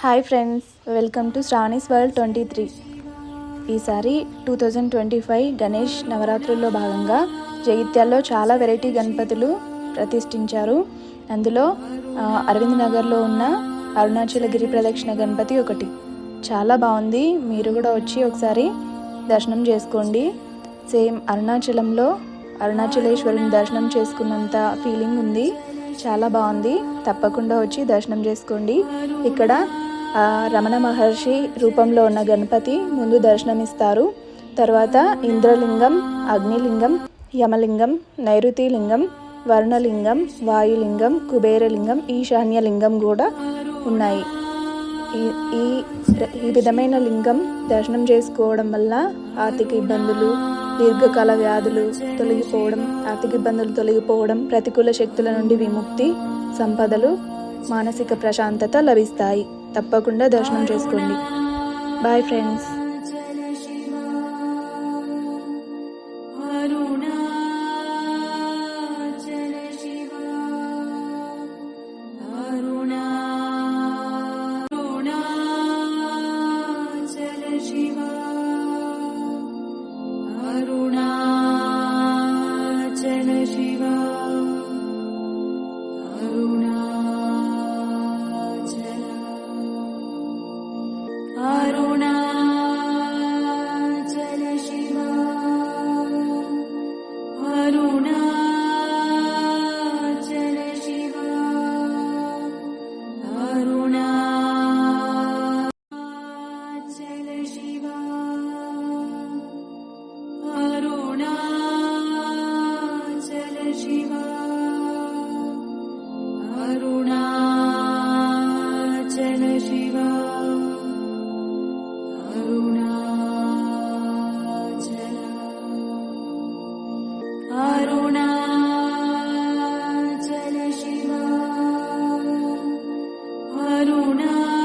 Hi friends, welcome to Sravani's world 23. ఈసారి 2025 గణేష్ నవరాత్రుల్లో భాగంగా జగిత్యాల్లో చాలా వెరైటీ గణపతులు ప్రతిష్ఠించారు. అందులో అరవింద్ నగర్లో ఉన్న అరుణాచల గిరి ప్రదక్షిణ గణపతి ఒకటి. చాలా బాగుంది. మీరు కూడా వచ్చి ఒకసారి దర్శనం చేసుకోండి. సేమ్ అరుణాచలంలో అరుణాచలేశ్వరుని దర్శనం చేసుకున్నంత ఫీలింగ్ ఉంది. చాలా బాగుంది. తప్పకుండా వచ్చి దర్శనం చేసుకోండి. ఇక్కడ రమణ మహర్షి రూపంలో ఉన్న గణపతి ముందు దర్శనమిస్తారు. తర్వాత ఇంద్రలింగం, అగ్నిలింగం, యమలింగం, నైరుతిలింగం, వర్ణలింగం, వాయులింగం, కుబేరలింగం, ఈశాన్యలింగం కూడా ఉన్నాయి. ఈ విధమైన లింగం దర్శనం చేసుకోవడం వల్ల ఆర్థిక ఇబ్బందులు, దీర్ఘకాల వ్యాధులు తొలగిపోవడం, ప్రతికూల శక్తుల నుండి విముక్తి, సంపదలు, మానసిక ప్రశాంతత లభిస్తాయి. తప్పకుండా దర్శనం చేసుకోండి. Bye friends. Aruna